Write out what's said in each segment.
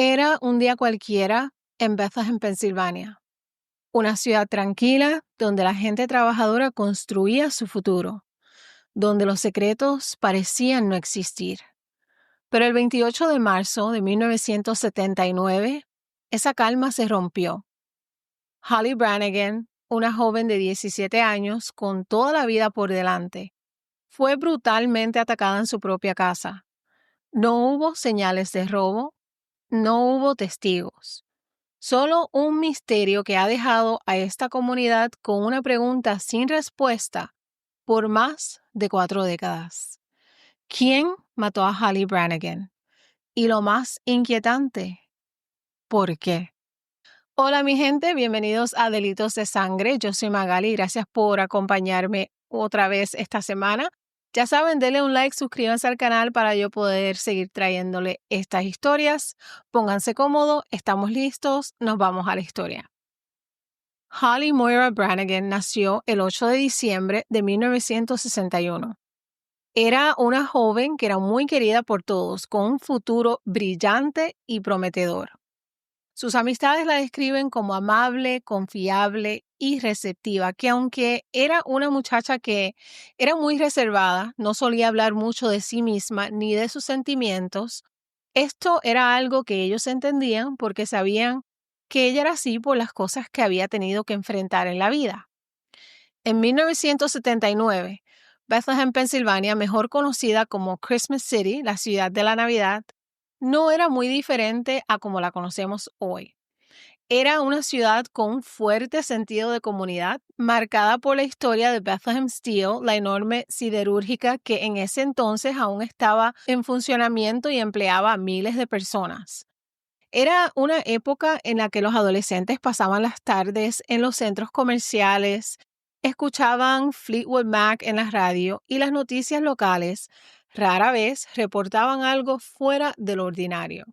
Era un día cualquiera en Bethlehem, Pensilvania, una ciudad tranquila donde la gente trabajadora construía su futuro, donde los secretos parecían no existir. Pero el 28 de marzo de 1979, esa calma se rompió. Holly Brannigan, una joven de 17 años con toda la vida por delante, fue brutalmente atacada en su propia casa. No hubo señales de robo, no hubo testigos. Solo un misterio que ha dejado a esta comunidad con una pregunta sin respuesta por más de 4 décadas. ¿Quién mató a Holly Brannigan? Y lo más inquietante, ¿por qué? Hola mi gente, bienvenidos a Delitos de Sangre. Yo soy Magali y gracias por acompañarme otra vez esta semana. Ya saben, denle un like, suscríbanse al canal para yo poder seguir trayéndole estas historias. Pónganse cómodos, estamos listos, nos vamos a la historia. Holly Moira Brannigan nació el 8 de diciembre de 1961. Era una joven que era muy querida por todos, con un futuro brillante y prometedor. Sus amistades la describen como amable, confiable y receptiva, que aunque era una muchacha que era muy reservada, no solía hablar mucho de sí misma ni de sus sentimientos, esto era algo que ellos entendían porque sabían que ella era así por las cosas que había tenido que enfrentar en la vida. En 1979, Bethlehem, Pensilvania, mejor conocida como Christmas City, la ciudad de la Navidad, no era muy diferente a como la conocemos hoy. Era una ciudad con un fuerte sentido de comunidad, marcada por la historia de Bethlehem Steel, la enorme siderúrgica que en ese entonces aún estaba en funcionamiento y empleaba a miles de personas. Era una época en la que los adolescentes pasaban las tardes en los centros comerciales, escuchaban Fleetwood Mac en la radio y las noticias locales rara vez reportaban algo fuera de lo ordinario.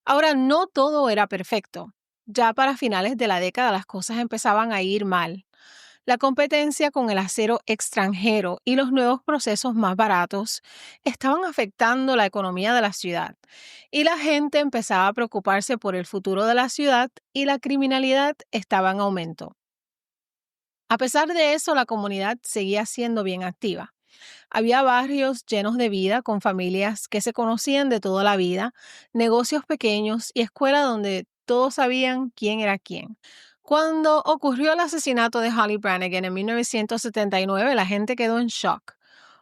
Ahora, no todo era perfecto. Ya para finales de la década las cosas empezaban a ir mal. La competencia con el acero extranjero y los nuevos procesos más baratos estaban afectando la economía de la ciudad, y la gente empezaba a preocuparse por el futuro de la ciudad y la criminalidad estaba en aumento. A pesar de eso, la comunidad seguía siendo bien activa. Había barrios llenos de vida con familias que se conocían de toda la vida, negocios pequeños y escuelas donde todos sabían quién era quién. Cuando ocurrió el asesinato de Holly Brannigan en 1979, la gente quedó en shock,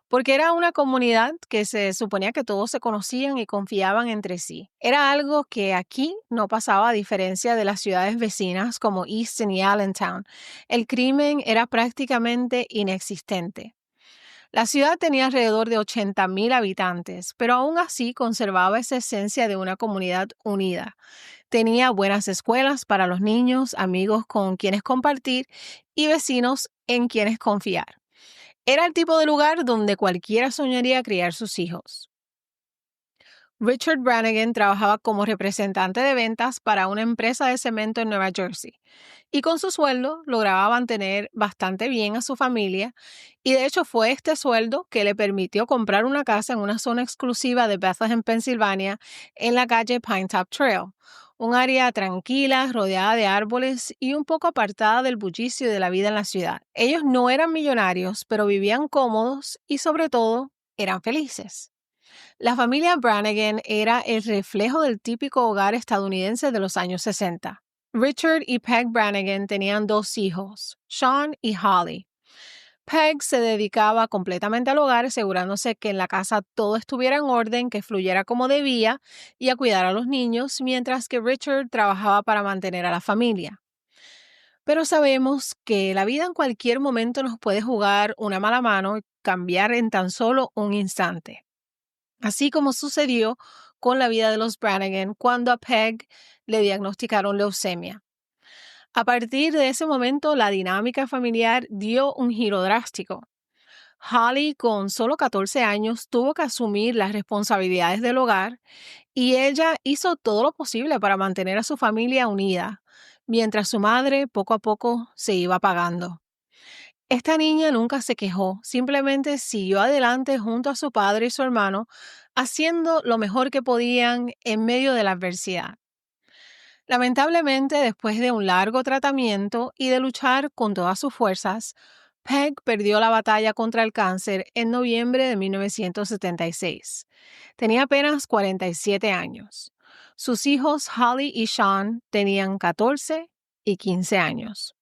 porque era una comunidad que se suponía que todos se conocían y confiaban entre sí. Era algo que aquí no pasaba a diferencia de las ciudades vecinas como Easton y Allentown. El crimen era prácticamente inexistente. La ciudad tenía alrededor de 80,000 habitantes, pero aún así conservaba esa esencia de una comunidad unida. Tenía buenas escuelas para los niños, amigos con quienes compartir y vecinos en quienes confiar. Era el tipo de lugar donde cualquiera soñaría criar sus hijos. Richard Brannigan trabajaba como representante de ventas para una empresa de cemento en Nueva Jersey y con su sueldo lograba mantener bastante bien a su familia, y de hecho fue este sueldo que le permitió comprar una casa en una zona exclusiva de Bethlehem, Pensilvania, en la calle Pinetop Trail, un área tranquila, rodeada de árboles y un poco apartada del bullicio de la vida en la ciudad. Ellos no eran millonarios, pero vivían cómodos y sobre todo eran felices. La familia Brannigan era el reflejo del típico hogar estadounidense de los años 60. Richard y Peg Brannigan tenían 2 hijos, Sean y Holly. Peg se dedicaba completamente al hogar, asegurándose que en la casa todo estuviera en orden, que fluyera como debía y a cuidar a los niños, mientras que Richard trabajaba para mantener a la familia. Pero sabemos que la vida en cualquier momento nos puede jugar una mala mano y cambiar en tan solo un instante. Así como sucedió con la vida de los Brannigan cuando a Peg le diagnosticaron leucemia. A partir de ese momento, la dinámica familiar dio un giro drástico. Holly, con solo 14 años, tuvo que asumir las responsabilidades del hogar y ella hizo todo lo posible para mantener a su familia unida, mientras su madre poco a poco se iba apagando. Esta niña nunca se quejó, simplemente siguió adelante junto a su padre y su hermano, haciendo lo mejor que podían en medio de la adversidad. Lamentablemente, después de un largo tratamiento y de luchar con todas sus fuerzas, Peg perdió la batalla contra el cáncer en noviembre de 1976. Tenía apenas 47 años. Sus hijos Holly y Sean tenían 14 y 15 años.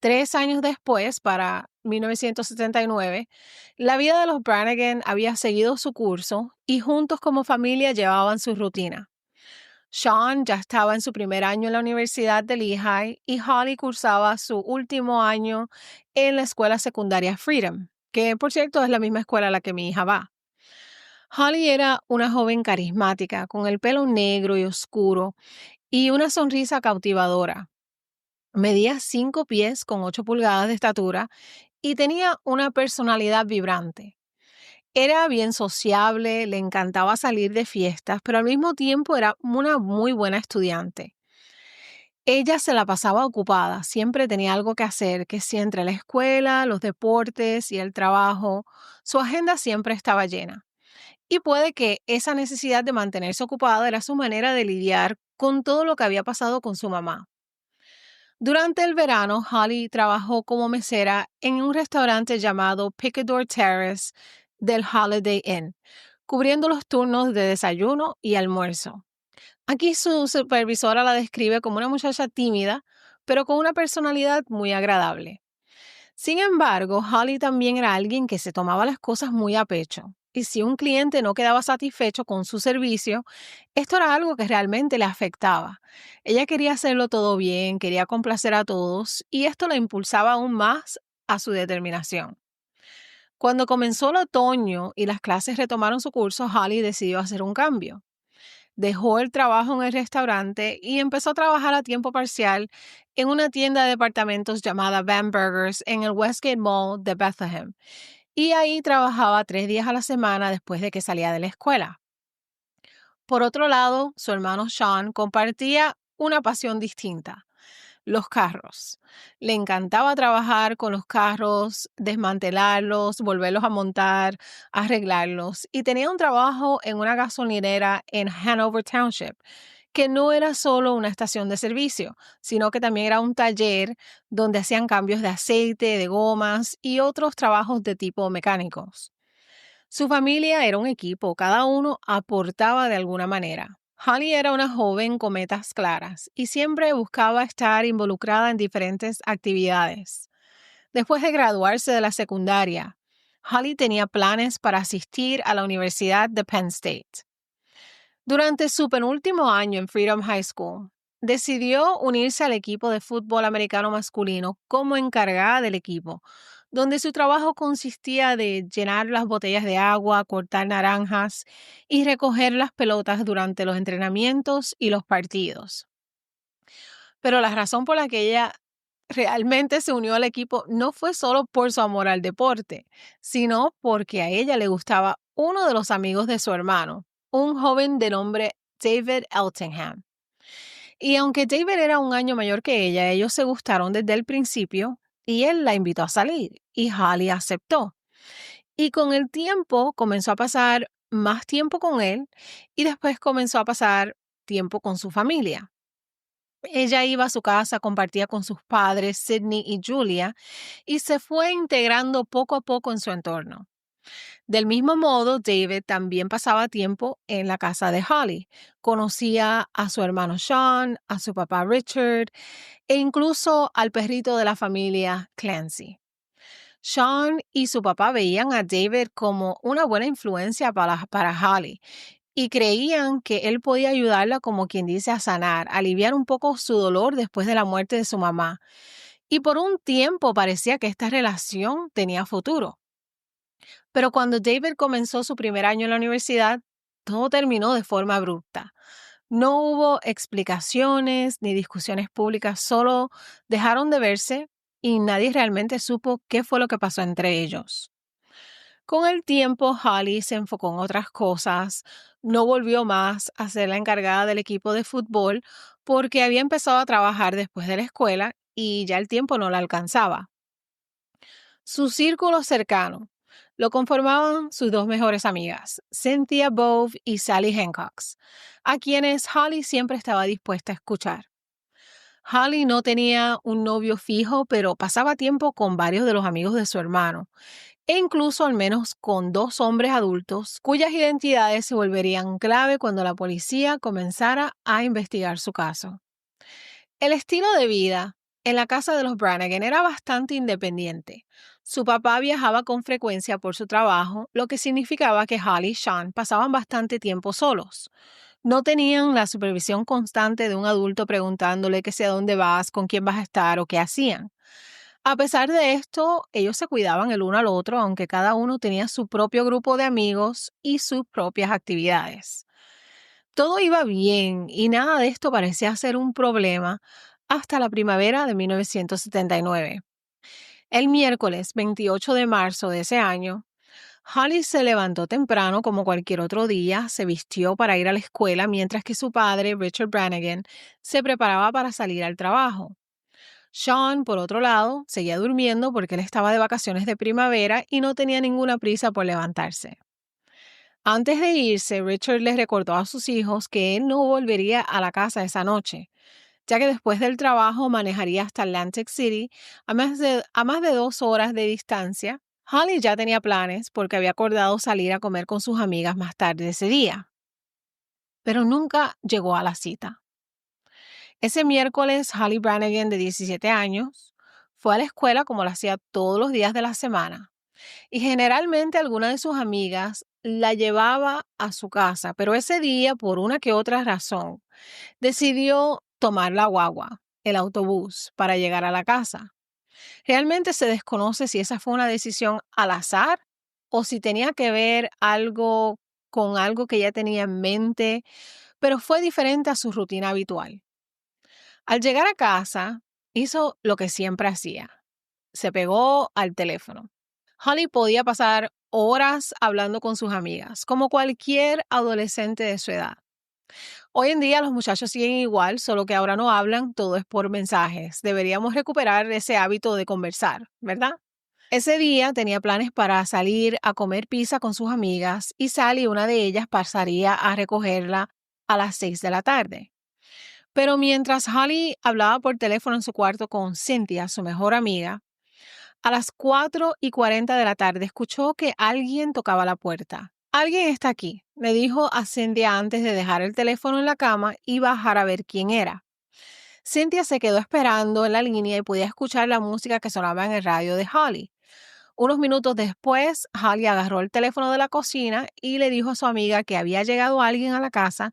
3 años después, para 1979, la vida de los Brannigan había seguido su curso y juntos como familia llevaban su rutina. Sean ya estaba en su primer año en la Universidad de Lehigh y Holly cursaba su último año en la escuela secundaria Freedom, que por cierto es la misma escuela a la que mi hija va. Holly era una joven carismática, con el pelo negro y oscuro y una sonrisa cautivadora. Medía 5 pies con 8 pulgadas de estatura y tenía una personalidad vibrante. Era bien sociable, le encantaba salir de fiestas, pero al mismo tiempo era una muy buena estudiante. Ella se la pasaba ocupada, siempre tenía algo que hacer, que si entre la escuela, los deportes y el trabajo, su agenda siempre estaba llena. Y puede que esa necesidad de mantenerse ocupada era su manera de lidiar con todo lo que había pasado con su mamá. Durante el verano, Holly trabajó como mesera en un restaurante llamado Picador Terrace del Holiday Inn, cubriendo los turnos de desayuno y almuerzo. Aquí su supervisora la describe como una muchacha tímida, pero con una personalidad muy agradable. Sin embargo, Holly también era alguien que se tomaba las cosas muy a pecho. Y si un cliente no quedaba satisfecho con su servicio, esto era algo que realmente le afectaba. Ella quería hacerlo todo bien, quería complacer a todos, y esto la impulsaba aún más a su determinación. Cuando comenzó el otoño y las clases retomaron su curso, Holly decidió hacer un cambio. Dejó el trabajo en el restaurante y empezó a trabajar a tiempo parcial en una tienda de departamentos llamada Van Burgers en el Westgate Mall de Bethlehem. Y ahí trabajaba 3 días a la semana después de que salía de la escuela. Por otro lado, su hermano Sean compartía una pasión distinta: los carros. Le encantaba trabajar con los carros, desmantelarlos, volverlos a montar, arreglarlos. Y tenía un trabajo en una gasolinera en Hanover Township, que no era solo una estación de servicio, sino que también era un taller donde hacían cambios de aceite, de gomas y otros trabajos de tipo mecánicos. Su familia era un equipo, cada uno aportaba de alguna manera. Holly era una joven con metas claras y siempre buscaba estar involucrada en diferentes actividades. Después de graduarse de la secundaria, Holly tenía planes para asistir a la Universidad de Penn State. Durante su penúltimo año en Freedom High School, decidió unirse al equipo de fútbol americano masculino como encargada del equipo, donde su trabajo consistía de llenar las botellas de agua, cortar naranjas y recoger las pelotas durante los entrenamientos y los partidos. Pero la razón por la que ella realmente se unió al equipo no fue solo por su amor al deporte, sino porque a ella le gustaba uno de los amigos de su hermano, un joven de nombre David Eltingham. Y aunque David era un año mayor que ella, ellos se gustaron desde el principio y él la invitó a salir y Holly aceptó. Y con el tiempo comenzó a pasar más tiempo con él y después comenzó a pasar tiempo con su familia. Ella iba a su casa, compartía con sus padres, Sydney y Julia, y se fue integrando poco a poco en su entorno. Del mismo modo, David también pasaba tiempo en la casa de Holly. Conocía a su hermano Sean, a su papá Richard e incluso al perrito de la familia, Clancy. Sean y su papá veían a David como una buena influencia para Holly y creían que él podía ayudarla, como quien dice, a sanar, aliviar un poco su dolor después de la muerte de su mamá. Y por un tiempo parecía que esta relación tenía futuro. Pero cuando David comenzó su primer año en la universidad, todo terminó de forma abrupta. No hubo explicaciones ni discusiones públicas, solo dejaron de verse y nadie realmente supo qué fue lo que pasó entre ellos. Con el tiempo, Holly se enfocó en otras cosas, no volvió más a ser la encargada del equipo de fútbol porque había empezado a trabajar después de la escuela y ya el tiempo no la alcanzaba. Su círculo cercano lo conformaban sus dos mejores amigas, Cynthia Bove y Sally Hancox, a quienes Holly siempre estaba dispuesta a escuchar. Holly no tenía un novio fijo, pero pasaba tiempo con varios de los amigos de su hermano, e incluso al menos con dos hombres adultos cuyas identidades se volverían clave cuando la policía comenzara a investigar su caso. El estilo de vida en la casa de los Brannigan era bastante independiente. Su papá viajaba con frecuencia por su trabajo, lo que significaba que Holly y Sean pasaban bastante tiempo solos. No tenían la supervisión constante de un adulto preguntándole que sé a dónde vas, con quién vas a estar o qué hacían. A pesar de esto, ellos se cuidaban el uno al otro, aunque cada uno tenía su propio grupo de amigos y sus propias actividades. Todo iba bien y nada de esto parecía ser un problema hasta la primavera de 1979. El miércoles 28 de marzo de ese año, Holly se levantó temprano como cualquier otro día, se vistió para ir a la escuela mientras que su padre, Richard Brannigan, se preparaba para salir al trabajo. Sean, por otro lado, seguía durmiendo porque él estaba de vacaciones de primavera y no tenía ninguna prisa por levantarse. Antes de irse, Richard les recordó a sus hijos que él no volvería a la casa esa noche, ya que después del trabajo manejaría hasta Atlantic City a más de 2 horas de distancia. Holly ya tenía planes porque había acordado salir a comer con sus amigas más tarde ese día, pero nunca llegó a la cita. Ese miércoles, Holly Brannigan, de 17 años, fue a la escuela como lo hacía todos los días de la semana. Y generalmente alguna de sus amigas la llevaba a su casa, pero ese día, por una que otra razón, decidió tomar la guagua, el autobús, para llegar a la casa. Realmente se desconoce si esa fue una decisión al azar o si tenía que ver algo con algo que ella tenía en mente, pero fue diferente a su rutina habitual. Al llegar a casa, hizo lo que siempre hacía. Se pegó al teléfono. Holly podía pasar horas hablando con sus amigas, como cualquier adolescente de su edad. Hoy en día los muchachos siguen igual, solo que ahora no hablan, todo es por mensajes. Deberíamos recuperar ese hábito de conversar, ¿verdad? Ese día tenía planes para salir a comer pizza con sus amigas y Sally, una de ellas, pasaría a recogerla a las 6 de la tarde. Pero mientras Holly hablaba por teléfono en su cuarto con Cynthia, su mejor amiga, a las 4:40 de la tarde escuchó que alguien tocaba la puerta. Alguien está aquí, le dijo a Cynthia antes de dejar el teléfono en la cama y bajar a ver quién era. Cynthia se quedó esperando en la línea y podía escuchar la música que sonaba en el radio de Holly. Unos minutos después, Holly agarró el teléfono de la cocina y le dijo a su amiga que había llegado alguien a la casa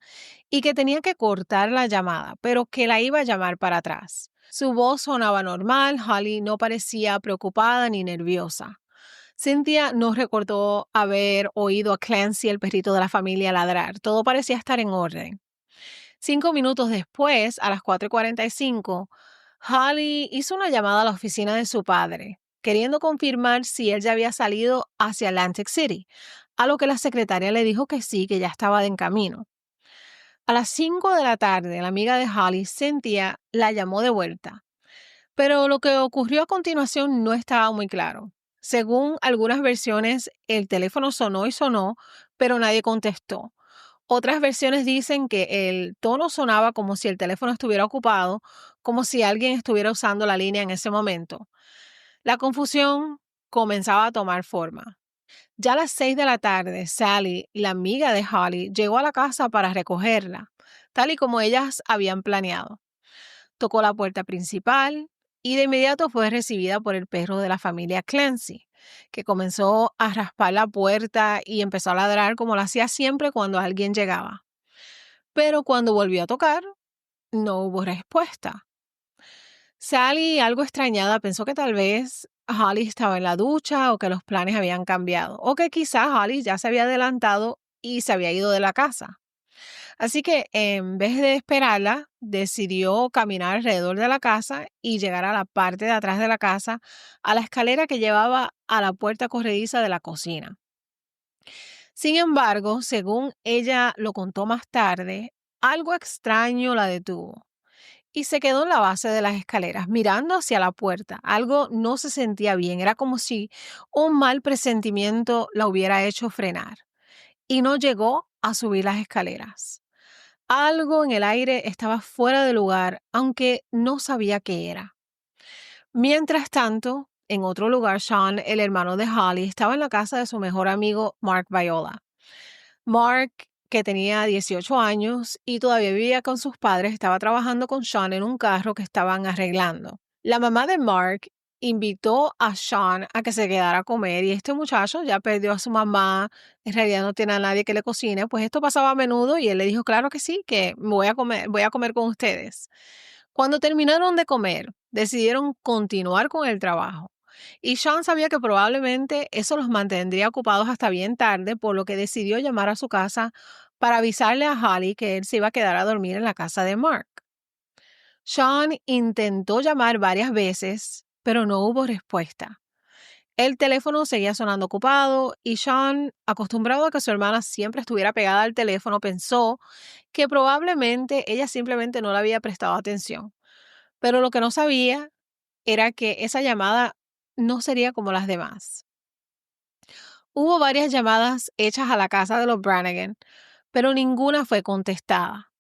y que tenía que cortar la llamada, pero que la iba a llamar para atrás. Su voz sonaba normal, Holly no parecía preocupada ni nerviosa. Cynthia no recordó haber oído a Clancy, el perrito de la familia, ladrar. Todo parecía estar en orden. 5 minutos después, a las 4:45, Holly hizo una llamada a la oficina de su padre, queriendo confirmar si él ya había salido hacia Atlantic City, a lo que la secretaria le dijo que sí, que ya estaba en camino. A las 5 de la tarde, la amiga de Holly, Cynthia, la llamó de vuelta, pero lo que ocurrió a continuación no estaba muy claro. Según algunas versiones, el teléfono sonó y sonó, pero nadie contestó. Otras versiones dicen que el tono sonaba como si el teléfono estuviera ocupado, como si alguien estuviera usando la línea en ese momento. La confusión comenzaba a tomar forma. Ya a las 6 de la tarde, Sally, la amiga de Holly, llegó a la casa para recogerla, tal y como ellas habían planeado. Tocó la puerta principal y de inmediato fue recibida por el perro de la familia Clancy, que comenzó a raspar la puerta y empezó a ladrar como lo hacía siempre cuando alguien llegaba. Pero cuando volvió a tocar, no hubo respuesta. Sally, algo extrañada, pensó que tal vez Holly estaba en la ducha o que los planes habían cambiado, o que quizás Holly ya se había adelantado y se había ido de la casa. Así que en vez de esperarla, decidió caminar alrededor de la casa y llegar a la parte de atrás de la casa, a la escalera que llevaba a la puerta corrediza de la cocina. Sin embargo, según ella lo contó más tarde, algo extraño la detuvo. y se quedó en la base de las escaleras, mirando hacia la puerta. Algo no se sentía bien, era como si un mal presentimiento la hubiera hecho frenar, y no llegó a subir las escaleras. Algo en el aire estaba fuera de lugar, aunque no sabía qué era. Mientras tanto, en otro lugar, Sean, el hermano de Holly, estaba en la casa de su mejor amigo Mark Viola. Mark, que tenía 18 años y todavía vivía con sus padres, estaba trabajando con Sean en un carro que estaban arreglando. La mamá de Mark invitó a Sean a que se quedara a comer y este muchacho ya perdió a su mamá, en realidad no tiene a nadie que le cocine, pues esto pasaba a menudo y él le dijo, claro que sí, que voy a comer con ustedes. Cuando terminaron de comer, decidieron continuar con el trabajo. Y Sean sabía que probablemente eso los mantendría ocupados hasta bien tarde, por lo que decidió llamar a su casa para avisarle a Holly que él se iba a quedar a dormir en la casa de Mark. Sean intentó llamar varias veces, pero no hubo respuesta. El teléfono seguía sonando ocupado y Sean, acostumbrado a que su hermana siempre estuviera pegada al teléfono, pensó que probablemente ella simplemente no le había prestado atención. Pero lo que no sabía era que esa llamada no sería como las demás. Hubo varias llamadas hechas a la casa de los Brannigan, pero ninguna fue contestada.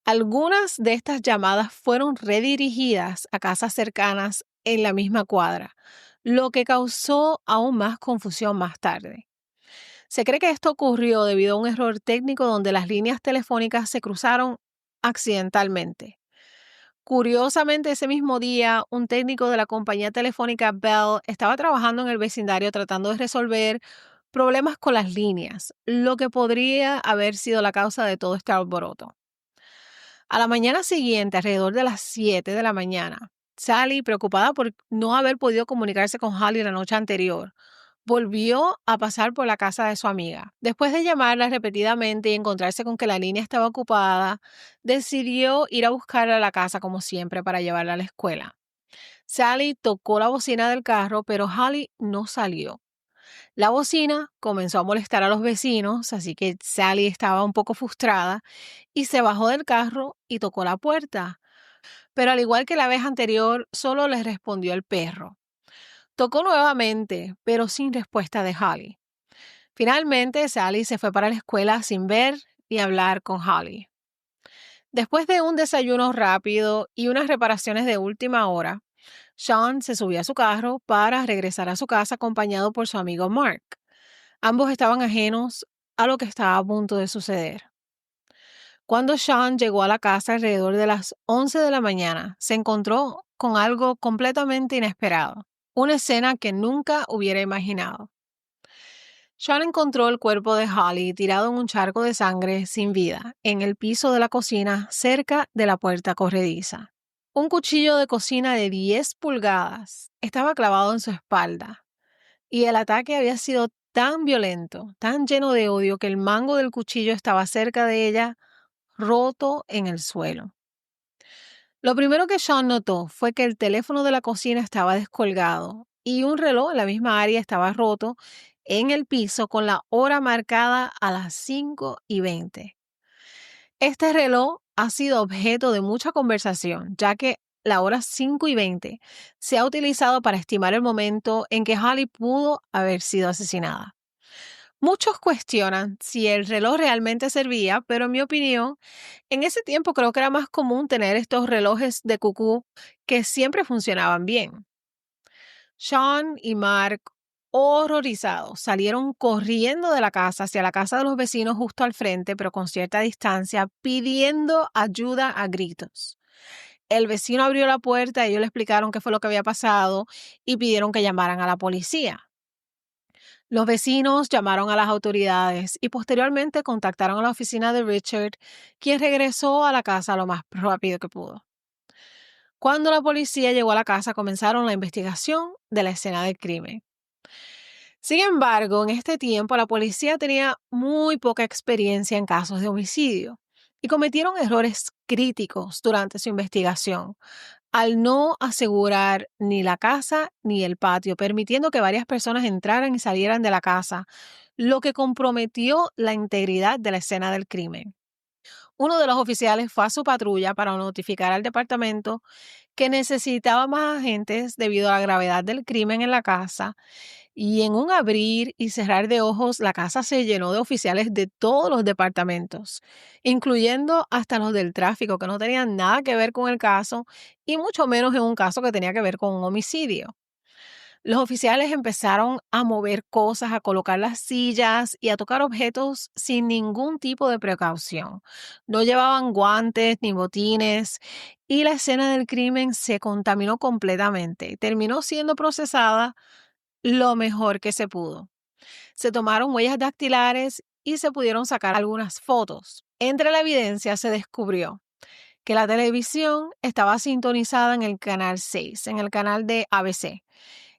Algunas de estas llamadas fueron redirigidas a casas cercanas en la misma cuadra, lo que causó aún más confusión más tarde. Se cree que esto ocurrió debido a un error técnico donde las líneas telefónicas se cruzaron accidentalmente. Curiosamente, ese mismo día, un técnico de la compañía telefónica Bell estaba trabajando en el vecindario tratando de resolver problemas con las líneas, lo que podría haber sido la causa de todo este alboroto. A la mañana siguiente, alrededor de las 7 de la mañana, Sally, preocupada por no haber podido comunicarse con Holly la noche anterior, volvió a pasar por la casa de su amiga. Después de llamarla repetidamente y encontrarse con que la línea estaba ocupada, decidió ir a buscarla a la casa como siempre para llevarla a la escuela. Sally tocó la bocina del carro, pero Holly no salió. La bocina comenzó a molestar a los vecinos, así que Sally estaba un poco frustrada y se bajó del carro y tocó la puerta. Pero al igual que la vez anterior, solo le respondió el perro. Tocó nuevamente, pero sin respuesta de Holly. Finalmente, Sally se fue para la escuela sin ver ni hablar con Holly. Después de un desayuno rápido y unas reparaciones de última hora, Sean se subió a su carro para regresar a su casa acompañado por su amigo Mark. Ambos estaban ajenos a lo que estaba a punto de suceder. Cuando Sean llegó a la casa alrededor de las 11 de la mañana, se encontró con algo completamente inesperado, una escena que nunca hubiera imaginado. Sean encontró el cuerpo de Holly tirado en un charco de sangre sin vida en el piso de la cocina cerca de la puerta corrediza. Un cuchillo de cocina de 10 pulgadas estaba clavado en su espalda y el ataque había sido tan violento, tan lleno de odio que el mango del cuchillo estaba cerca de ella, roto en el suelo. Lo primero que Sean notó fue que el teléfono de la cocina estaba descolgado y un reloj en la misma área estaba roto en el piso con la hora marcada a las 5:20. Este reloj ha sido objeto de mucha conversación, ya que la hora 5:20 se ha utilizado para estimar el momento en que Holly pudo haber sido asesinada. Muchos cuestionan si el reloj realmente servía, pero en mi opinión, en ese tiempo creo que era más común tener estos relojes de cucú que siempre funcionaban bien. Sean y Mark, horrorizados, salieron corriendo de la casa hacia la casa de los vecinos justo al frente, pero con cierta distancia, pidiendo ayuda a gritos. El vecino abrió la puerta, ellos le explicaron qué fue lo que había pasado y pidieron que llamaran a la policía. Los vecinos llamaron a las autoridades y posteriormente contactaron a la oficina de Richard, quien regresó a la casa lo más rápido que pudo. Cuando la policía llegó a la casa, comenzaron la investigación de la escena del crimen. Sin embargo, en este tiempo la policía tenía muy poca experiencia en casos de homicidio y cometieron errores críticos durante su investigación, al no asegurar ni la casa ni el patio, permitiendo que varias personas entraran y salieran de la casa, lo que comprometió la integridad de la escena del crimen. Uno de los oficiales fue a su patrulla para notificar al departamento que necesitaba más agentes debido a la gravedad del crimen en la casa, y en un abrir y cerrar de ojos, la casa se llenó de oficiales de todos los departamentos, incluyendo hasta los del tráfico, que no tenían nada que ver con el caso, y mucho menos en un caso que tenía que ver con un homicidio. Los oficiales empezaron a mover cosas, a colocar las sillas y a tocar objetos sin ningún tipo de precaución. No llevaban guantes ni botines, y la escena del crimen se contaminó completamente y terminó siendo procesada lo mejor que se pudo. Se tomaron huellas dactilares y se pudieron sacar algunas fotos. Entre la evidencia se descubrió que la televisión estaba sintonizada en el canal 6, en el canal de ABC,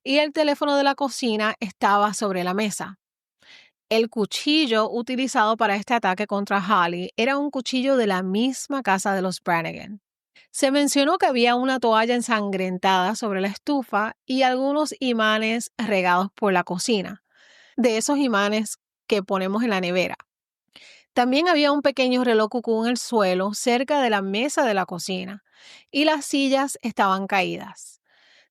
y el teléfono de la cocina estaba sobre la mesa. El cuchillo utilizado para este ataque contra Holly era un cuchillo de la misma casa de los Brannigan. Se mencionó que había una toalla ensangrentada sobre la estufa y algunos imanes regados por la cocina, de esos imanes que ponemos en la nevera. También había un pequeño reloj cucú en el suelo cerca de la mesa de la cocina, y las sillas estaban caídas.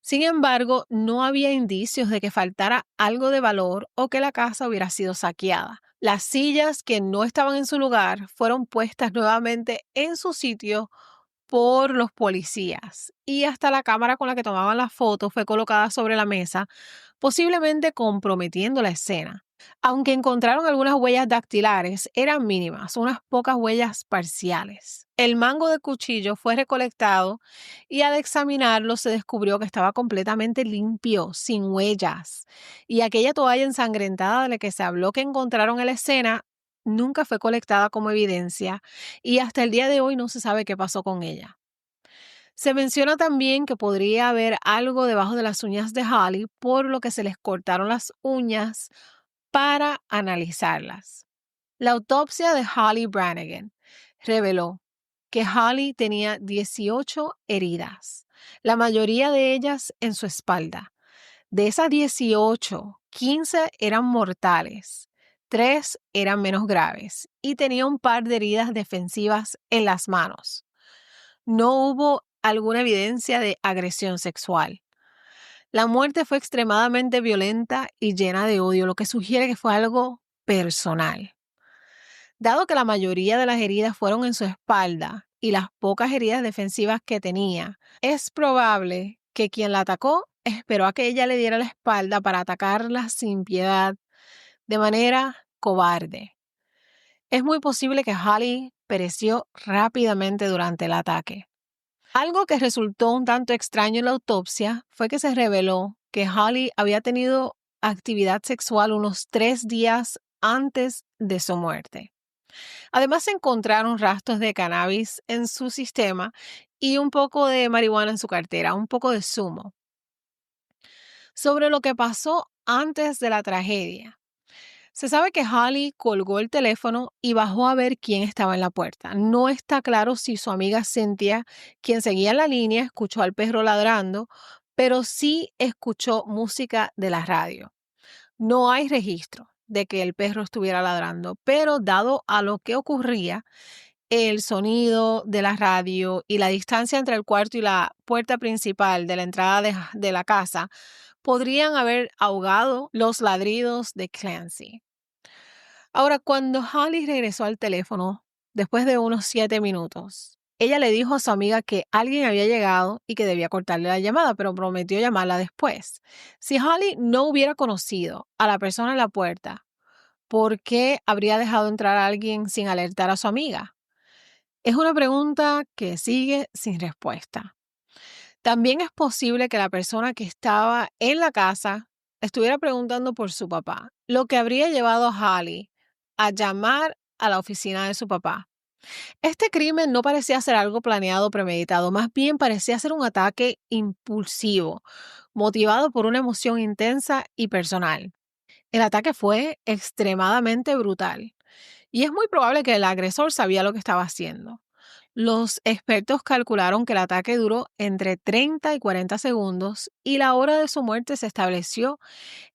Sin embargo, no había indicios de que faltara algo de valor o que la casa hubiera sido saqueada. Las sillas que no estaban en su lugar fueron puestas nuevamente en su sitio por los policías, y hasta la cámara con la que tomaban las fotos fue colocada sobre la mesa, posiblemente comprometiendo la escena. Aunque encontraron algunas huellas dactilares, eran mínimas, unas pocas huellas parciales. El mango de cuchillo fue recolectado y al examinarlo se descubrió que estaba completamente limpio, sin huellas. Y aquella toalla ensangrentada de la que se habló que encontraron en la escena nunca fue colectada como evidencia, y hasta el día de hoy no se sabe qué pasó con ella. Se menciona también que podría haber algo debajo de las uñas de Holly, por lo que se les cortaron las uñas para analizarlas. La autopsia de Holly Brannigan reveló que Holly tenía 18 heridas, la mayoría de ellas en su espalda. De esas 18, 15 eran mortales, 3 eran menos graves y tenía un par de heridas defensivas en las manos. No hubo alguna evidencia de agresión sexual. La muerte fue extremadamente violenta y llena de odio, lo que sugiere que fue algo personal. Dado que la mayoría de las heridas fueron en su espalda y las pocas heridas defensivas que tenía, es probable que quien la atacó esperó a que ella le diera la espalda para atacarla sin piedad, de manera cobarde. Es muy posible que Holly pereció rápidamente durante el ataque. Algo que resultó un tanto extraño en la autopsia fue que se reveló que Holly había tenido actividad sexual unos 3 días antes de su muerte. Además, se encontraron rastros de cannabis en su sistema y un poco de marihuana en su cartera, un poco de zumo. Sobre lo que pasó antes de la tragedia, se sabe que Holly colgó el teléfono y bajó a ver quién estaba en la puerta. No está claro si su amiga Cynthia, quien seguía en la línea, escuchó al perro ladrando, pero sí escuchó música de la radio. No hay registro de que el perro estuviera ladrando, pero dado a lo que ocurría, el sonido de la radio y la distancia entre el cuarto y la puerta principal de la entrada de la casa podrían haber ahogado los ladridos de Clancy. Ahora, cuando Holly regresó al teléfono, después de unos 7 minutos, ella le dijo a su amiga que alguien había llegado y que debía cortarle la llamada, pero prometió llamarla después. Si Holly no hubiera conocido a la persona en la puerta, ¿por qué habría dejado entrar a alguien sin alertar a su amiga? Es una pregunta que sigue sin respuesta. También es posible que la persona que estaba en la casa estuviera preguntando por su papá, lo que habría llevado a Holly a llamar a la oficina de su papá. Este crimen no parecía ser algo planeado o premeditado, más bien parecía ser un ataque impulsivo, motivado por una emoción intensa y personal. El ataque fue extremadamente brutal y es muy probable que el agresor sabía lo que estaba haciendo. Los expertos calcularon que el ataque duró entre 30 y 40 segundos y la hora de su muerte se estableció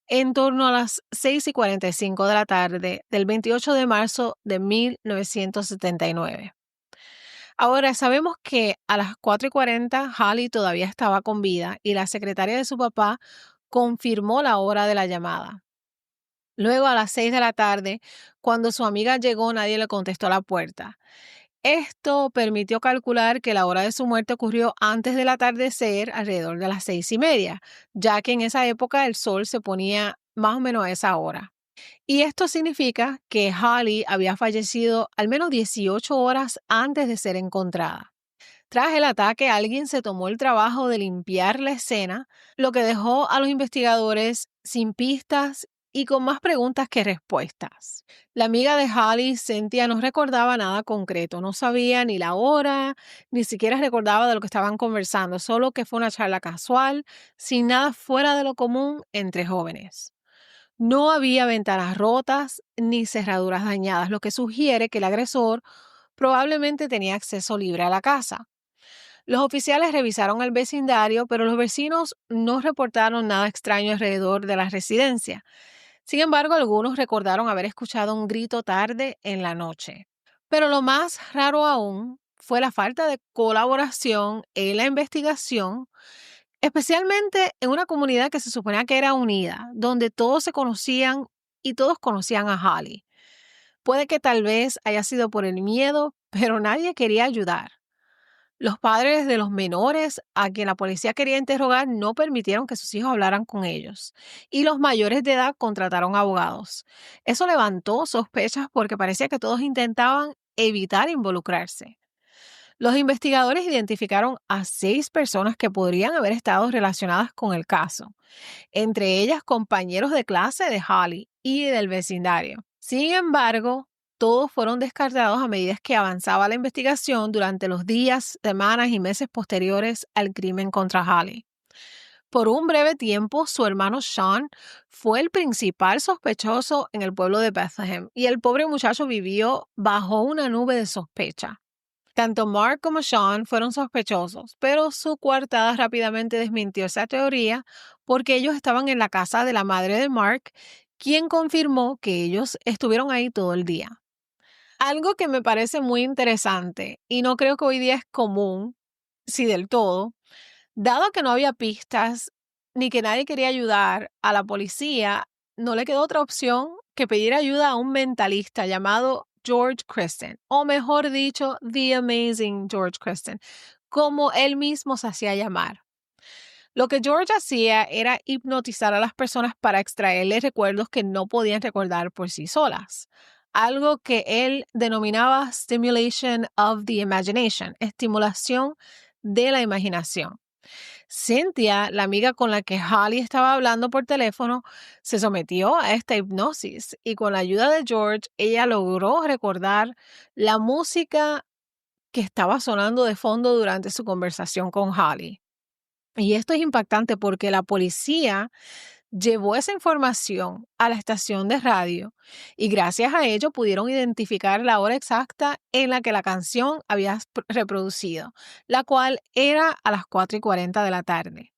en torno a las 6:45 de la tarde del 28 de marzo de 1979. Ahora, sabemos que a las 4:40 Holly todavía estaba con vida y la secretaria de su papá confirmó la hora de la llamada. Luego, a las 6 de la tarde, cuando su amiga llegó, nadie le contestó la puerta. Esto permitió calcular que la hora de su muerte ocurrió antes del atardecer, alrededor de las 6:30, ya que en esa época el sol se ponía más o menos a esa hora. Y esto significa que Holly había fallecido al menos 18 horas antes de ser encontrada. Tras el ataque, alguien se tomó el trabajo de limpiar la escena, lo que dejó a los investigadores sin pistas y con más preguntas que respuestas. La amiga de Holly, Cynthia, no recordaba nada concreto, no sabía ni la hora, ni siquiera recordaba de lo que estaban conversando, solo que fue una charla casual, sin nada fuera de lo común entre jóvenes. No había ventanas rotas ni cerraduras dañadas, lo que sugiere que el agresor probablemente tenía acceso libre a la casa. Los oficiales revisaron el vecindario, pero los vecinos no reportaron nada extraño alrededor de la residencia. Sin embargo, algunos recordaron haber escuchado un grito tarde en la noche. Pero lo más raro aún fue la falta de colaboración en la investigación, especialmente en una comunidad que se suponía que era unida, donde todos se conocían y todos conocían a Holly. Puede que tal vez haya sido por el miedo, pero nadie quería ayudar. Los padres de los menores a quien la policía quería interrogar no permitieron que sus hijos hablaran con ellos, y los mayores de edad contrataron abogados. Eso levantó sospechas porque parecía que todos intentaban evitar involucrarse. Los investigadores identificaron a 6 personas que podrían haber estado relacionadas con el caso, entre ellas compañeros de clase de Holly y del vecindario. Sin embargo, todos fueron descartados a medida que avanzaba la investigación durante los días, semanas y meses posteriores al crimen contra Holly. Por un breve tiempo, su hermano Sean fue el principal sospechoso en el pueblo de Bethlehem y el pobre muchacho vivió bajo una nube de sospecha. Tanto Mark como Sean fueron sospechosos, pero su coartada rápidamente desmintió esa teoría porque ellos estaban en la casa de la madre de Mark, quien confirmó que ellos estuvieron ahí todo el día. Algo que me parece muy interesante y no creo que hoy día es común, si del todo, dado que no había pistas ni que nadie quería ayudar a la policía, no le quedó otra opción que pedir ayuda a un mentalista llamado George Kristen, o mejor dicho, The Amazing George Kristen, como él mismo se hacía llamar. Lo que George hacía era hipnotizar a las personas para extraerles recuerdos que no podían recordar por sí solas, algo que él denominaba stimulation of the imagination, estimulación de la imaginación. Cynthia, la amiga con la que Holly estaba hablando por teléfono, se sometió a esta hipnosis y con la ayuda de George, ella logró recordar la música que estaba sonando de fondo durante su conversación con Holly. Y esto es impactante porque la policía llevó esa información a la estación de radio y gracias a ello pudieron identificar la hora exacta en la que la canción había reproducido, la cual era a las 4:40 de la tarde.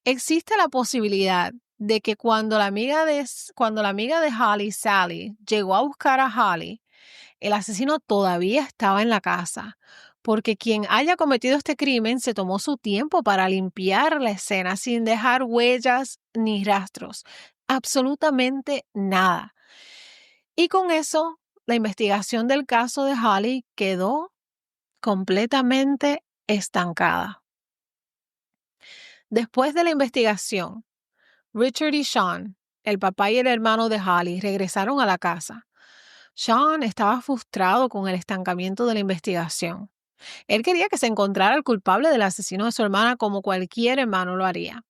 Existe la posibilidad de que cuando la amiga de Holly, Sally, llegó a buscar a Holly, el asesino todavía estaba en la casa, porque quien haya cometido este crimen se tomó su tiempo para limpiar la escena sin dejar huellas ni rastros, absolutamente nada. Y con eso, la investigación del caso de Holly quedó completamente estancada. Después de la investigación, Richard y Sean, el papá y el hermano de Holly, regresaron a la casa. Sean estaba frustrado con el estancamiento de la investigación. Él quería que se encontrara el culpable del asesino de su hermana como cualquier hermano lo haría.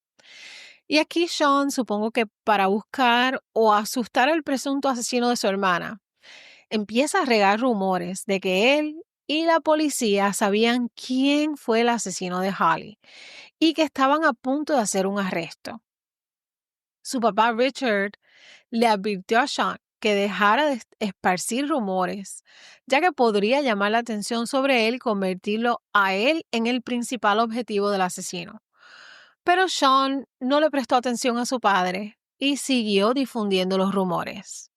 Y aquí Sean, supongo que para buscar o asustar al presunto asesino de su hermana, empieza a regar rumores de que él y la policía sabían quién fue el asesino de Holly y que estaban a punto de hacer un arresto. Su papá Richard le advirtió a Sean que dejara de esparcir rumores, ya que podría llamar la atención sobre él y convertirlo a él en el principal objetivo del asesino. Pero Sean no le prestó atención a su padre y siguió difundiendo los rumores.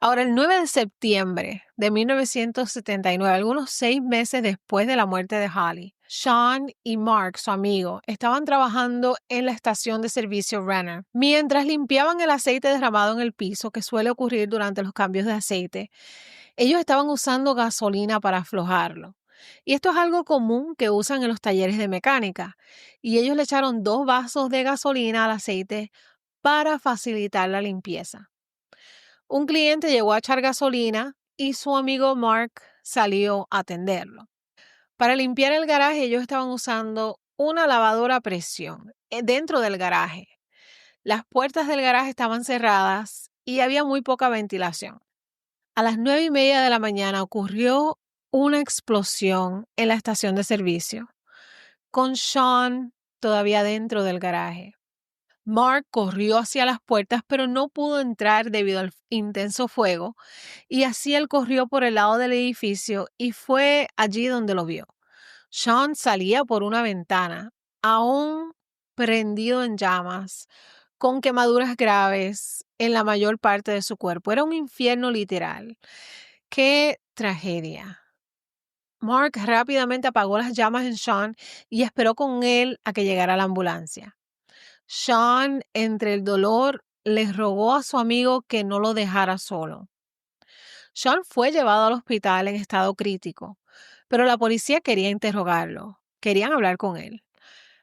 Ahora, el 9 de septiembre de 1979, algunos 6 meses después de la muerte de Holly, Sean y Mark, su amigo, estaban trabajando en la estación de servicio Renner. Mientras limpiaban el aceite derramado en el piso, que suele ocurrir durante los cambios de aceite, ellos estaban usando gasolina para aflojarlo. Y esto es algo común que usan en los talleres de mecánica. Y ellos le echaron 2 vasos de gasolina al aceite para facilitar la limpieza. Un cliente llegó a echar gasolina y su amigo Mark salió a atenderlo. Para limpiar el garaje, ellos estaban usando una lavadora a presión dentro del garaje. Las puertas del garaje estaban cerradas y había muy poca ventilación. A las 9:30 de la mañana ocurrió una explosión en la estación de servicio, con Sean todavía dentro del garaje. Mark corrió hacia las puertas, pero no pudo entrar debido al intenso fuego, y así él corrió por el lado del edificio y fue allí donde lo vio. Sean salía por una ventana, aún prendido en llamas, con quemaduras graves en la mayor parte de su cuerpo. Era un infierno literal. ¡Qué tragedia! Mark rápidamente apagó las llamas en Sean y esperó con él a que llegara la ambulancia. Sean, entre el dolor, le rogó a su amigo que no lo dejara solo. Sean fue llevado al hospital en estado crítico, pero la policía quería interrogarlo, querían hablar con él,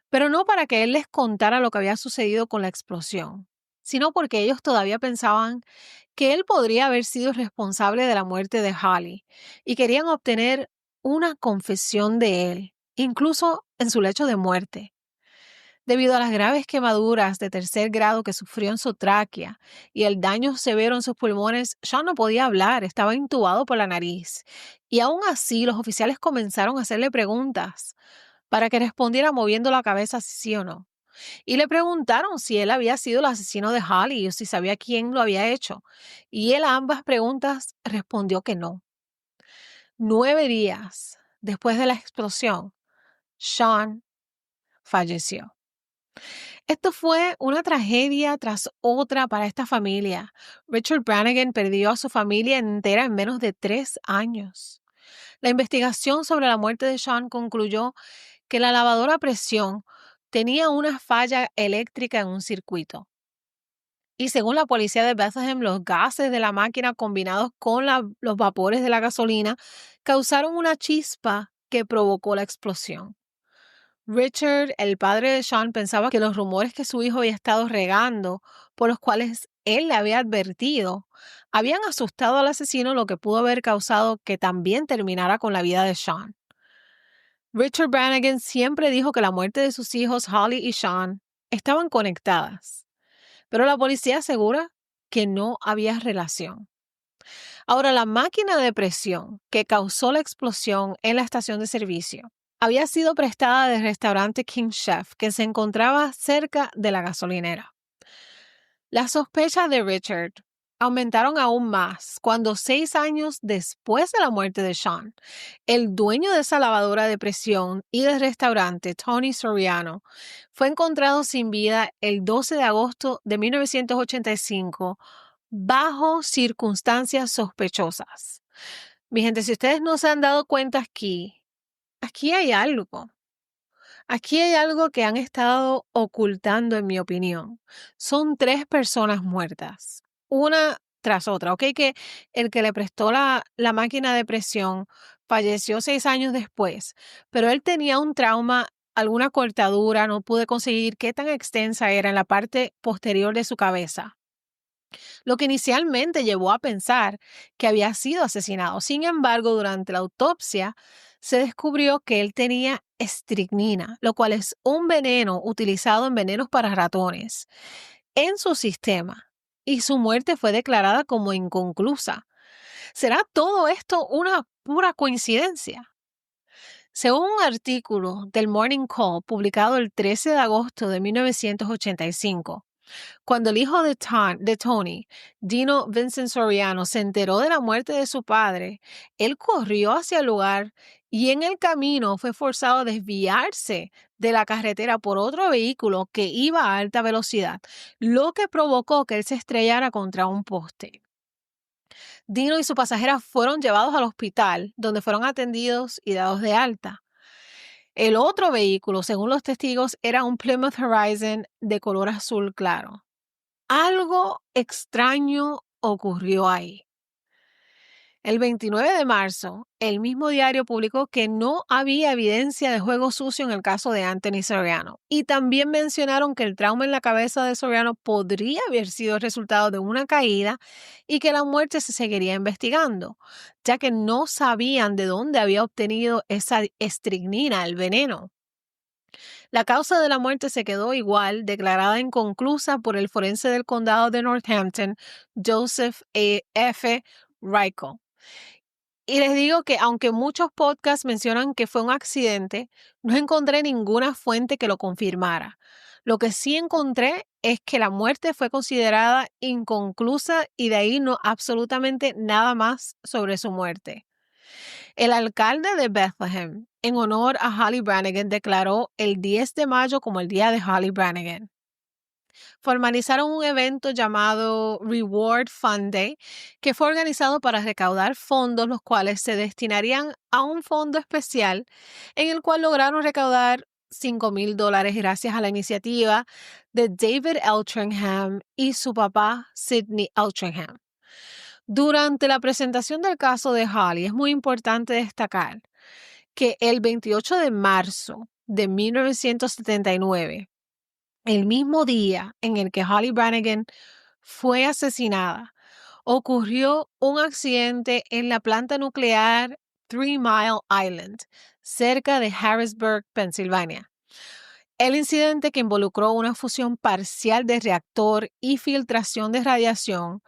pero no para que él les contara lo que había sucedido con la explosión, sino porque ellos todavía pensaban que él podría haber sido responsable de la muerte de Holly y querían obtener una confesión de él, incluso en su lecho de muerte. Debido a las graves quemaduras de 3er grado que sufrió en su tráquea y el daño severo en sus pulmones, Sean no podía hablar, estaba intubado por la nariz. Y aún así, los oficiales comenzaron a hacerle preguntas para que respondiera moviendo la cabeza si sí o no. Y le preguntaron si él había sido el asesino de Holly o si sabía quién lo había hecho. Y él a ambas preguntas respondió que no. 9 días después de la explosión, Sean falleció. Esto fue una tragedia tras otra para esta familia. Richard Brannigan perdió a su familia entera en menos de 3 años. La investigación sobre la muerte de Sean concluyó que la lavadora a presión tenía una falla eléctrica en un circuito. Y según la policía de Bethlehem, los gases de la máquina combinados con los vapores de la gasolina causaron una chispa que provocó la explosión. Richard, el padre de Sean, pensaba que los rumores que su hijo había estado regando, por los cuales él le había advertido, habían asustado al asesino, lo que pudo haber causado que también terminara con la vida de Sean. Richard Brannigan siempre dijo que la muerte de sus hijos Holly y Sean estaban conectadas, pero la policía asegura que no había relación. Ahora, la máquina de presión que causó la explosión en la estación de servicio había sido prestada del restaurante King Chef, que se encontraba cerca de la gasolinera. Las sospechas de Richard aumentaron aún más cuando 6 años después de la muerte de Sean, el dueño de esa lavadora de presión y del restaurante, Tony Soriano, fue encontrado sin vida el 12 de agosto de 1985 bajo circunstancias sospechosas. Mi gente, si ustedes no se han dado cuenta aquí hay algo. Aquí hay algo que han estado ocultando, en mi opinión. Son 3 personas muertas, una tras otra. Ok, que el que le prestó la máquina de presión falleció 6 años después, pero él tenía un trauma, alguna cortadura, no pude conseguir qué tan extensa era en la parte posterior de su cabeza, lo que inicialmente llevó a pensar que había sido asesinado. Sin embargo, durante la autopsia se descubrió que él tenía estricnina, lo cual es un veneno utilizado en venenos para ratones, en su sistema, y su muerte fue declarada como inconclusa. ¿Será todo esto una pura coincidencia? Según un artículo del Morning Call publicado el 13 de agosto de 1985, cuando el hijo de Tony, Dino Vincent Soriano, se enteró de la muerte de su padre, él corrió hacia el lugar y en el camino fue forzado a desviarse de la carretera por otro vehículo que iba a alta velocidad, lo que provocó que él se estrellara contra un poste. Dino y su pasajera fueron llevados al hospital, donde fueron atendidos y dados de alta. El otro vehículo, según los testigos, era un Plymouth Horizon de color azul claro. Algo extraño ocurrió ahí. El 29 de marzo, el mismo diario publicó que no había evidencia de juego sucio en el caso de Anthony Soriano. Y también mencionaron que el trauma en la cabeza de Soriano podría haber sido el resultado de una caída y que la muerte se seguiría investigando, ya que no sabían de dónde había obtenido esa estricnina, el veneno. La causa de la muerte se quedó igual, declarada inconclusa por el forense del condado de Northampton, Joseph F. Reichel. Y les digo que aunque muchos podcasts mencionan que fue un accidente, no encontré ninguna fuente que lo confirmara. Lo que sí encontré es que la muerte fue considerada inconclusa y de ahí no absolutamente nada más sobre su muerte. El alcalde de Bethlehem, en honor a Holly Brannigan, declaró el 10 de mayo como el día de Holly Brannigan. Formalizaron un evento llamado Reward Fund Day, que fue organizado para recaudar fondos, los cuales se destinarían a un fondo especial en el cual lograron recaudar $5,000 gracias a la iniciativa de David Eltringham y su papá Sidney Eltringham. Durante la presentación del caso de Holly, es muy importante destacar que el 28 de marzo de 1979, el mismo día en el que Holly Brannigan fue asesinada, ocurrió un accidente en la planta nuclear 3 Mile Island, cerca de Harrisburg, Pensilvania. El incidente, que involucró una fusión parcial de reactor y filtración de radiación,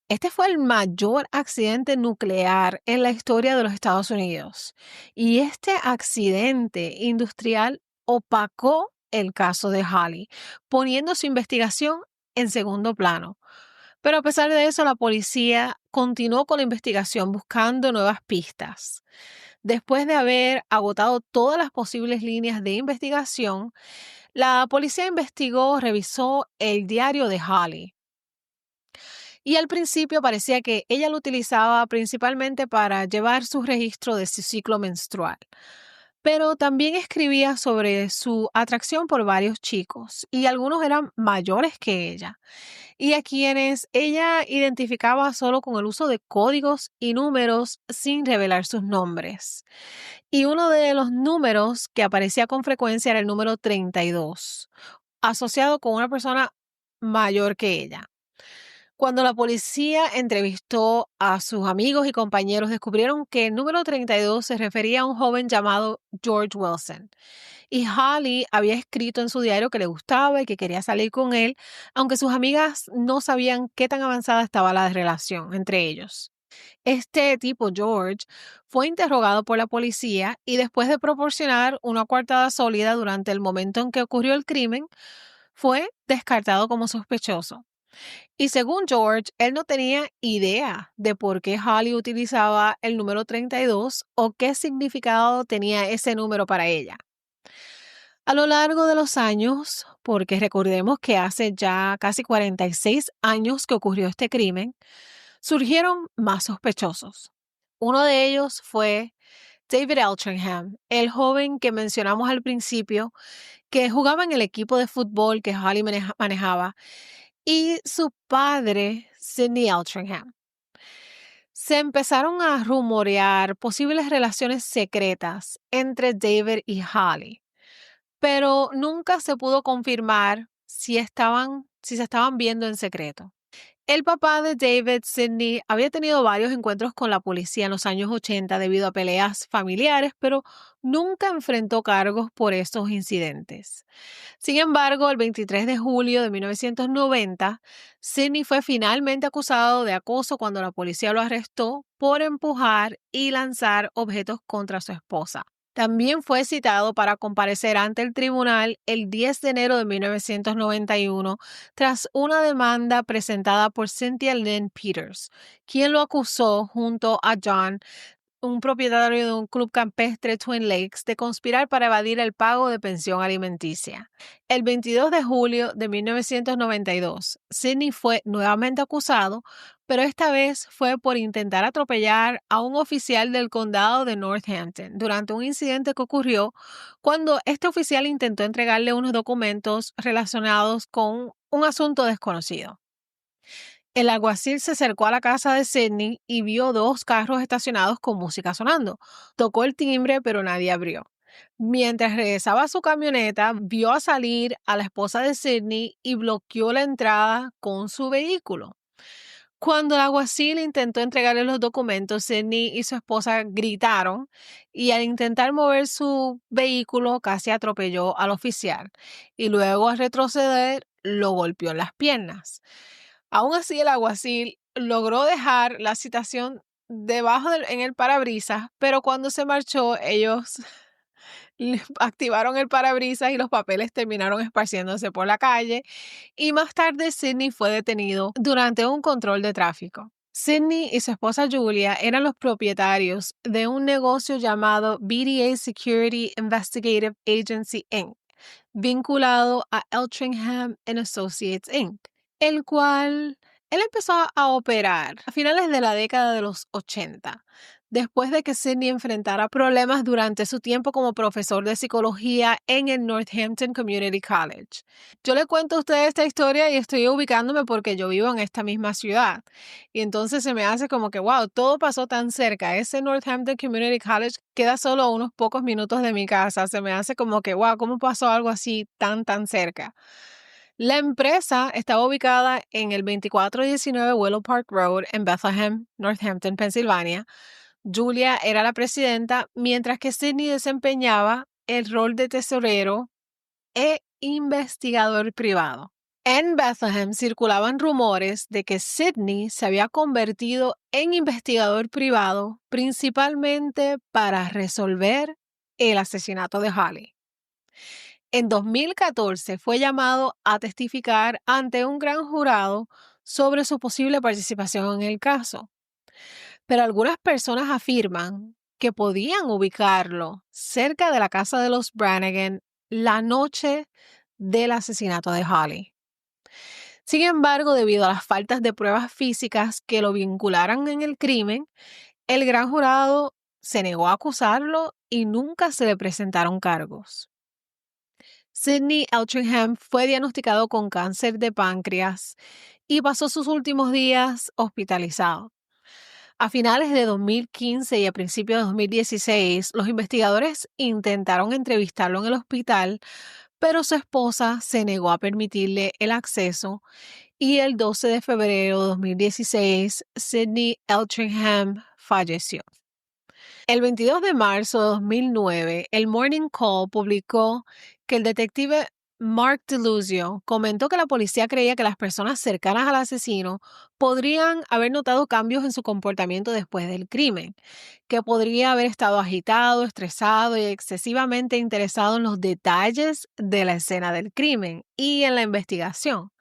este fue el mayor accidente nuclear en la historia de los Estados Unidos. Y este accidente industrial opacó el caso de Holly, poniendo su investigación en segundo plano. Pero a pesar de eso, la policía continuó con la investigación buscando nuevas pistas. Después de haber agotado todas las posibles líneas de investigación, la policía revisó el diario de Holly. Y al principio parecía que ella lo utilizaba principalmente para llevar su registro de su ciclo menstrual. Pero también escribía sobre su atracción por varios chicos, y algunos eran mayores que ella, y a quienes ella identificaba solo con el uso de códigos y números sin revelar sus nombres. Y uno de los números que aparecía con frecuencia era el número 32, asociado con una persona mayor que ella. Cuando la policía entrevistó a sus amigos y compañeros, descubrieron que el número 32 se refería a un joven llamado George Wilson. Y Holly había escrito en su diario que le gustaba y que quería salir con él, aunque sus amigas no sabían qué tan avanzada estaba la relación entre ellos. Este tipo, George, fue interrogado por la policía y, después de proporcionar una coartada sólida durante el momento en que ocurrió el crimen, fue descartado como sospechoso. Y según George, él no tenía idea de por qué Holly utilizaba el número 32 o qué significado tenía ese número para ella. A lo largo de los años, porque recordemos que hace ya casi 46 años que ocurrió este crimen, surgieron más sospechosos. Uno de ellos fue David Eltringham, el joven que mencionamos al principio, que jugaba en el equipo de fútbol que Holly manejaba, y su padre, Sidney Eltringham. Se empezaron a rumorear posibles relaciones secretas entre David y Holly, pero nunca se pudo confirmar si se estaban viendo en secreto. El papá de David, Sidney, había tenido varios encuentros con la policía en los años 80 debido a peleas familiares, pero nunca enfrentó cargos por estos incidentes. Sin embargo, el 23 de julio de 1990, Sidney fue finalmente acusado de acoso cuando la policía lo arrestó por empujar y lanzar objetos contra su esposa. También fue citado para comparecer ante el tribunal el 10 de enero de 1991 tras una demanda presentada por Cynthia Lynn Peters, quien lo acusó junto a John, un propietario de un club campestre Twin Lakes, de conspirar para evadir el pago de pensión alimenticia. El 22 de julio de 1992, Sidney fue nuevamente acusado, pero esta vez fue por intentar atropellar a un oficial del condado de Northampton durante un incidente que ocurrió cuando este oficial intentó entregarle unos documentos relacionados con un asunto desconocido. El alguacil se acercó a la casa de Sidney y vio dos carros estacionados con música sonando. Tocó el timbre, pero nadie abrió. Mientras regresaba a su camioneta, vio a salir a la esposa de Sidney y bloqueó la entrada con su vehículo. Cuando el alguacil intentó entregarle los documentos, Sidney y su esposa gritaron y al intentar mover su vehículo casi atropelló al oficial y luego al retroceder lo golpeó en las piernas. Aún así, el alguacil logró dejar la citación en el parabrisas, pero cuando se marchó, ellos activaron el parabrisas y los papeles terminaron esparciéndose por la calle. Y más tarde, Sidney fue detenido durante un control de tráfico. Sidney y su esposa Julia eran los propietarios de un negocio llamado BDA Security Investigative Agency Inc., vinculado a Eltringham Associates Inc., el cual él empezó a operar a finales de la década de los 80, después de que Sidney enfrentara problemas durante su tiempo como profesor de psicología en el Northampton Community College. Yo le cuento a ustedes esta historia y estoy ubicándome porque yo vivo en esta misma ciudad. Y entonces se me hace como que, wow, todo pasó tan cerca. Ese Northampton Community College queda solo a unos pocos minutos de mi casa. Se me hace como que, wow, ¿cómo pasó algo así tan cerca? La empresa estaba ubicada en el 2419 Willow Park Road en Bethlehem, Northampton, Pensilvania. Julia era la presidenta, mientras que Sidney desempeñaba el rol de tesorero e investigador privado. En Bethlehem circulaban rumores de que Sidney se había convertido en investigador privado principalmente para resolver el asesinato de Holly. En 2014 fue llamado a testificar ante un gran jurado sobre su posible participación en el caso. Pero algunas personas afirman que podían ubicarlo cerca de la casa de los Brannigan la noche del asesinato de Holly. Sin embargo, debido a las faltas de pruebas físicas que lo vincularan en el crimen, el gran jurado se negó a acusarlo y nunca se le presentaron cargos. Sidney Eltringham fue diagnosticado con cáncer de páncreas y pasó sus últimos días hospitalizado. A finales de 2015 y a principios de 2016, los investigadores intentaron entrevistarlo en el hospital, pero su esposa se negó a permitirle el acceso y el 12 de febrero de 2016, Sidney Eltringham falleció. El 22 de marzo de 2009, el Morning Call publicó que el detective Mark DeLuzio comentó que la policía creía que las personas cercanas al asesino podrían haber notado cambios en su comportamiento después del crimen, que podría haber estado agitado, estresado y excesivamente interesado en los detalles de la escena del crimen y en la investigación.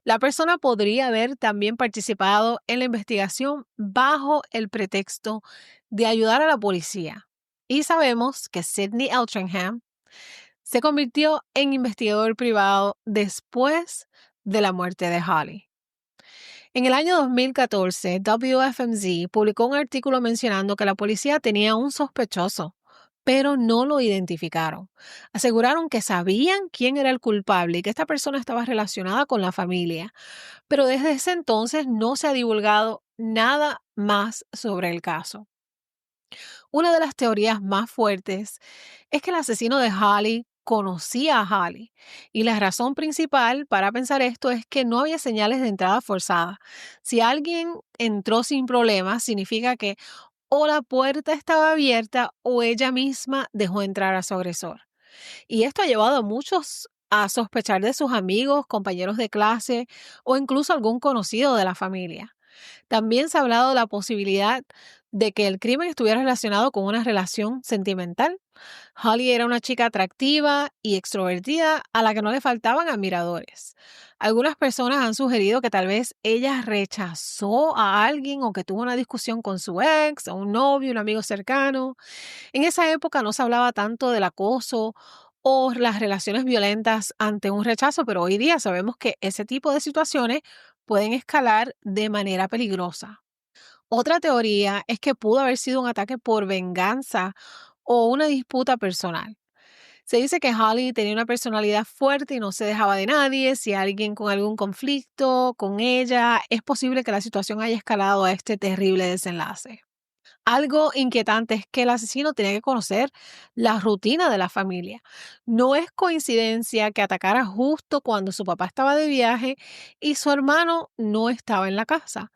La persona podría haber también participado en la investigación bajo el pretexto de ayudar a la policía. Y sabemos que Sidney Eltringham se convirtió en investigador privado después de la muerte de Holly. En el año 2014, WFMZ publicó un artículo mencionando que la policía tenía un sospechoso, pero no lo identificaron. Aseguraron que sabían quién era el culpable y que esta persona estaba relacionada con la familia, pero desde ese entonces no se ha divulgado nada más sobre el caso. Una de las teorías más fuertes es que el asesino de Holly conocía a Holly, y la razón principal para pensar esto es que no había señales de entrada forzada. Si alguien entró sin problemas, significa que o la puerta estaba abierta o ella misma dejó entrar a su agresor. Y esto ha llevado a muchos a sospechar de sus amigos, compañeros de clase o incluso algún conocido de la familia. También se ha hablado de la posibilidad de que el crimen estuviera relacionado con una relación sentimental. Holly era una chica atractiva y extrovertida a la que no le faltaban admiradores. Algunas personas han sugerido que tal vez ella rechazó a alguien o que tuvo una discusión con su ex o un novio, un amigo cercano. En esa época no se hablaba tanto del acoso o las relaciones violentas ante un rechazo, pero hoy día sabemos que ese tipo de situaciones pueden escalar de manera peligrosa. Otra teoría es que pudo haber sido un ataque por venganza o una disputa personal. Se dice que Holly tenía una personalidad fuerte y no se dejaba de nadie. Si alguien con algún conflicto con ella, es posible que la situación haya escalado a este terrible desenlace. Algo inquietante es que el asesino tenía que conocer la rutina de la familia. No es coincidencia que atacara justo cuando su papá estaba de viaje y su hermano no estaba en la casa.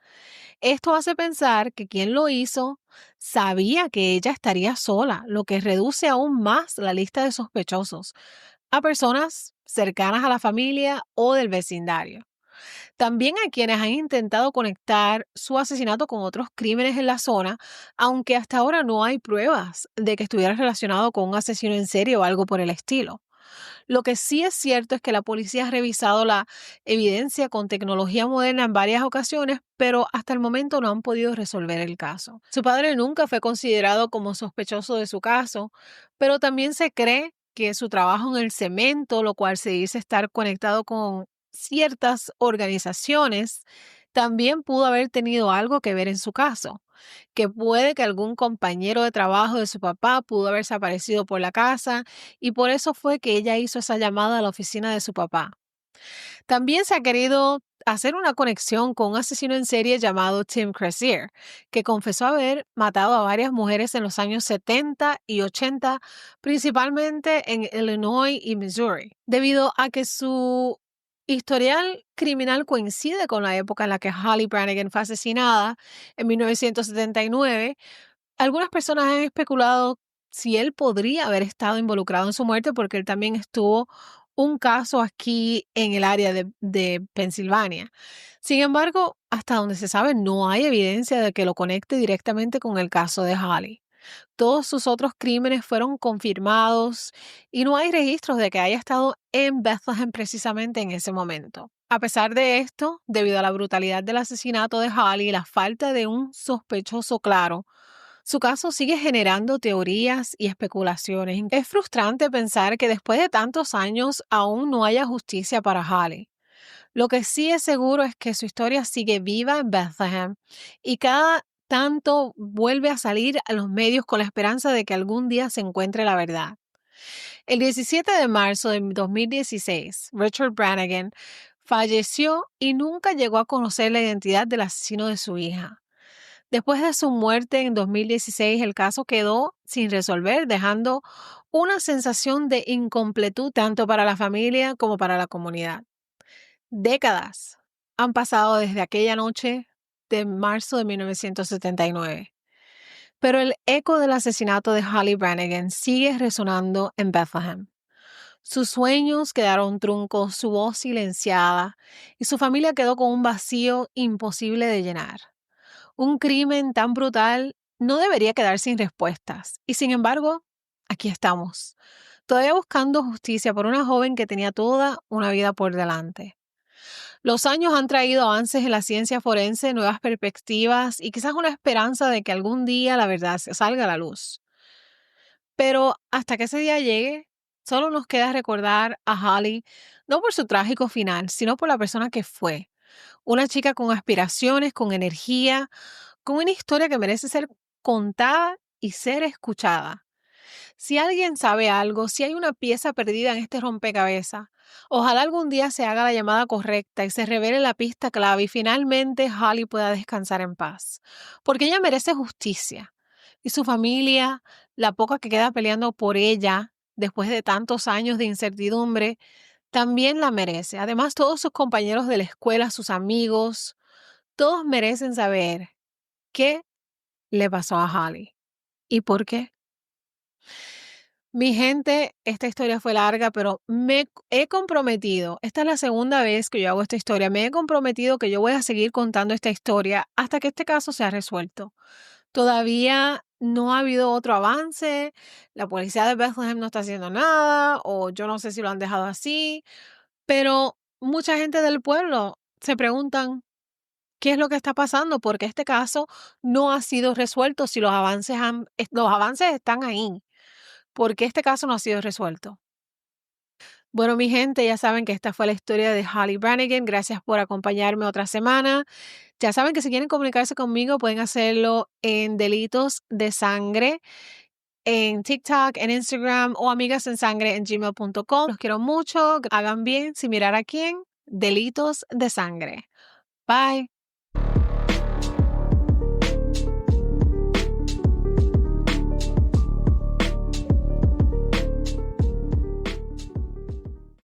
Esto hace pensar que quien lo hizo sabía que ella estaría sola, lo que reduce aún más la lista de sospechosos a personas cercanas a la familia o del vecindario. También hay quienes han intentado conectar su asesinato con otros crímenes en la zona, aunque hasta ahora no hay pruebas de que estuviera relacionado con un asesino en serie o algo por el estilo. Lo que sí es cierto es que la policía ha revisado la evidencia con tecnología moderna en varias ocasiones, pero hasta el momento no han podido resolver el caso. Su padre nunca fue considerado como sospechoso de su caso, pero también se cree que su trabajo en el cemento, lo cual se dice estar conectado con ciertas organizaciones, también pudo haber tenido algo que ver en su caso, que puede que algún compañero de trabajo de su papá pudo haberse aparecido por la casa y por eso fue que ella hizo esa llamada a la oficina de su papá. También se ha querido hacer una conexión con un asesino en serie llamado Tim Cressier, que confesó haber matado a varias mujeres en los años 70 y 80, principalmente en Illinois y Missouri, debido a que su historial criminal coincide con la época en la que Holly Brannigan fue asesinada en 1979. Algunas personas han especulado si él podría haber estado involucrado en su muerte porque él también estuvo un caso aquí en el área de Pensilvania. Sin embargo, hasta donde se sabe, no hay evidencia de que lo conecte directamente con el caso de Holly. Todos sus otros crímenes fueron confirmados y no hay registros de que haya estado en Bethlehem precisamente en ese momento. A pesar de esto, debido a la brutalidad del asesinato de Holly y la falta de un sospechoso claro, su caso sigue generando teorías y especulaciones. Es frustrante pensar que después de tantos años aún no haya justicia para Holly. Lo que sí es seguro es que su historia sigue viva en Bethlehem y cada tanto vuelve a salir a los medios con la esperanza de que algún día se encuentre la verdad. El 17 de marzo de 2016, Richard Brannigan falleció y nunca llegó a conocer la identidad del asesino de su hija. Después de su muerte en 2016, el caso quedó sin resolver, dejando una sensación de incompletud tanto para la familia como para la comunidad. Décadas han pasado desde aquella noche de marzo de 1979, pero el eco del asesinato de Holly Brannigan sigue resonando en Bethlehem. Sus sueños quedaron truncos, su voz silenciada, y su familia quedó con un vacío imposible de llenar. Un crimen tan brutal no debería quedar sin respuestas. Y sin embargo, aquí estamos, todavía buscando justicia por una joven que tenía toda una vida por delante. Los años han traído avances en la ciencia forense, nuevas perspectivas y quizás una esperanza de que algún día la verdad se salga a la luz. Pero hasta que ese día llegue, solo nos queda recordar a Holly, no por su trágico final, sino por la persona que fue. Una chica con aspiraciones, con energía, con una historia que merece ser contada y ser escuchada. Si alguien sabe algo, si hay una pieza perdida en este rompecabezas, ojalá algún día se haga la llamada correcta y se revele la pista clave y finalmente Holly pueda descansar en paz. Porque ella merece justicia. Y su familia, la poca que queda peleando por ella después de tantos años de incertidumbre, también la merece. Además, todos sus compañeros de la escuela, sus amigos, todos merecen saber qué le pasó a Holly y por qué. Mi gente, esta historia fue larga, pero me he comprometido, esta es la segunda vez que yo hago esta historia, me he comprometido que yo voy a seguir contando esta historia hasta que este caso sea resuelto. Todavía no ha habido otro avance, la policía de Bethlehem no está haciendo nada, o yo no sé si lo han dejado así, pero mucha gente del pueblo se preguntan qué es lo que está pasando, porque este caso no ha sido resuelto si los avances están ahí. ¿Por qué este caso no ha sido resuelto? Bueno, mi gente, ya saben que esta fue la historia de Holly Brannigan. Gracias por acompañarme otra semana. Ya saben que si quieren comunicarse conmigo pueden hacerlo en Delitos de Sangre, en TikTok, en Instagram o amigasensangre@gmail.com. Los quiero mucho. Hagan bien sin mirar a quién. Delitos de Sangre. Bye.